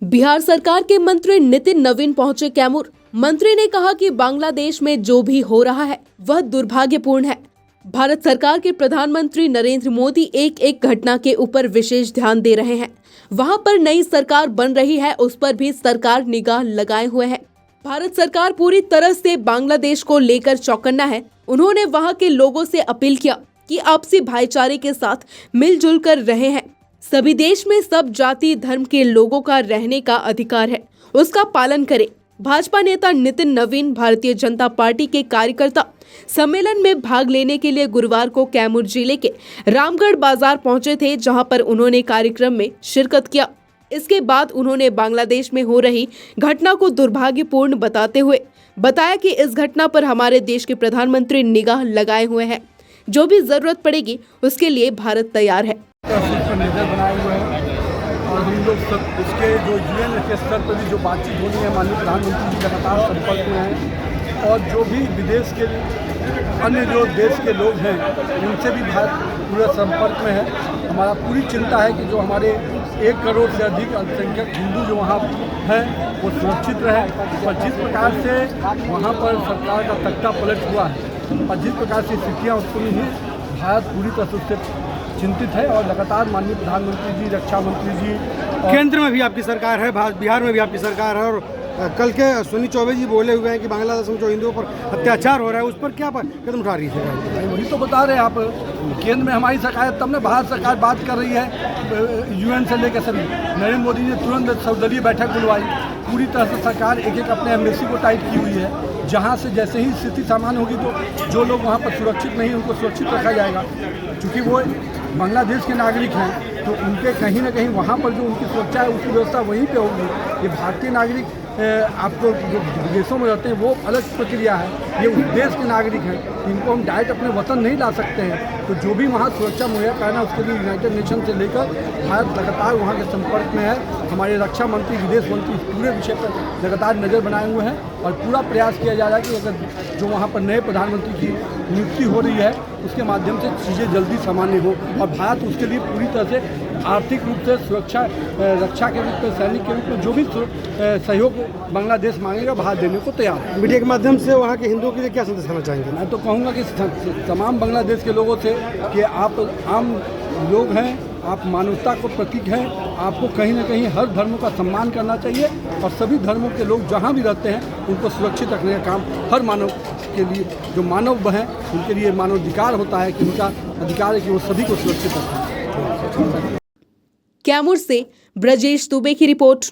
बिहार सरकार के मंत्री नितिन नवीन पहुंचे कैमूर। मंत्री ने कहा कि बांग्लादेश में जो भी हो रहा है वह दुर्भाग्यपूर्ण है। भारत सरकार के प्रधानमंत्री नरेंद्र मोदी एक एक घटना के ऊपर विशेष ध्यान दे रहे हैं। वहां पर नई सरकार बन रही है, उस पर भी सरकार निगाह लगाए हुए है। भारत सरकार पूरी तरह से बांग्लादेश को लेकर चौकन्ना है। उन्होंने वहां के लोगों से अपील किया कि आपसी भाईचारे के साथ मिलजुल कर रहे हैं। सभी देश में सब जाति धर्म के लोगों का रहने का अधिकार है, उसका पालन करें। भाजपा नेता नितिन नवीन भारतीय जनता पार्टी के कार्यकर्ता सम्मेलन में भाग लेने के लिए गुरुवार को कैमूर जिले के रामगढ़ बाजार पहुंचे थे, जहां पर उन्होंने कार्यक्रम में शिरकत किया। इसके बाद उन्होंने बांग्लादेश में हो रही घटना को दुर्भाग्यपूर्ण बताते हुए बताया कि इस घटना पर हमारे देश के प्रधानमंत्री निगाह लगाए हुए हैं। जो भी जरूरत पड़ेगी उसके लिए भारत तैयार है। नजर बनाए हुए हैं और हम लोग सब इसके जो यूएन के स्तर पर भी जो बातचीत होनी है, माननीय प्रधानमंत्री जी लगातार संपर्क में हैं और जो भी विदेश के अन्य जो देश के लोग हैं उनसे भी भारत पूरे संपर्क में है। हमारा पूरी चिंता है कि जो हमारे 1 करोड़ से अधिक अल्पसंख्यक हिंदू जो वहाँ हैं वो सुरक्षित रहे। और जिस प्रकार से वहाँ पर सरकार का तख्ता पलट हुआ है और जिस प्रकार से स्थितियाँ उत्पन्न हुई, भारत पूरी तरह से चिंतित है और लगातार माननीय प्रधानमंत्री जी, रक्षा मंत्री जी, केंद्र में भी आपकी सरकार है, बिहार में भी आपकी सरकार है और कल के सुनी चौबे जी बोले हुए हैं कि बांग्लादेश में जो हिंदुओं पर अत्याचार हो रहा है उस पर क्या कदम उठा रही है? वही तो बता रहे हैं आप। केंद्र में हमारी सरकार है, तब ने भारत सरकार बात कर रही है यूएन से लेकर सभी। नरेंद्र मोदी ने तुरंत सर्वदलीय बैठक बुलवाई। पूरी तरह से सरकार एक एक अपने एम्बेसी को टाइट की हुई है। जहाँ से जैसे ही स्थिति सामान्य होगी तो जो लोग वहाँ पर सुरक्षित नहीं उनको सुरक्षित रखा जाएगा। क्योंकि वो बांग्लादेश के नागरिक हैं तो उनके कहीं ना कहीं वहाँ पर जो उनकी सुरक्षा है उसकी व्यवस्था वहीं पे होगी। ये भारतीय नागरिक आपको जो विदेशों में रहते हैं वो अलग प्रक्रिया है। ये उस देश के नागरिक हैं, इनको हम डायरेक्ट अपने वतन नहीं ला सकते हैं। तो जो भी वहाँ सुरक्षा मुहैया करना उसके लिए यूनाइटेड नेशन से लेकर भारत लगातार वहाँ के संपर्क में है। हमारे रक्षा मंत्री, विदेश मंत्री इस पूरे विषय पर लगातार नज़र बनाए हुए हैं और पूरा प्रयास किया जा रहा है कि अगर जो वहाँ पर नए प्रधानमंत्री की नियुक्ति हो रही है उसके माध्यम से चीज़ें जल्दी सामान्य हो और भारत उसके लिए पूरी तरह से आर्थिक रूप से सुरक्षा, रक्षा के रूप में, सैनिक के रूप में जो भी सहयोग बांग्लादेश मांगेगा भारत देने को तैयार है। मीडिया के माध्यम से वहाँ के हिंदुओं के लिए क्या संदेश देना चाहेंगे? मैं तो कहूँगा कि तमाम बांग्लादेश के लोगों से कि आप आम लोग हैं, आप मानवता को प्रतीक हैं, आपको कहीं ना कहीं हर धर्मों का सम्मान करना चाहिए और सभी धर्मों के लोग जहाँ भी रहते हैं उनको सुरक्षित रखने का काम हर मानव के लिए, जो मानव हैं उनके लिए मानवाधिकार होता है कि उनका अधिकार है कि वो सभी को सुरक्षित रखें। कैमूर से ब्रजेश दुबे की रिपोर्ट।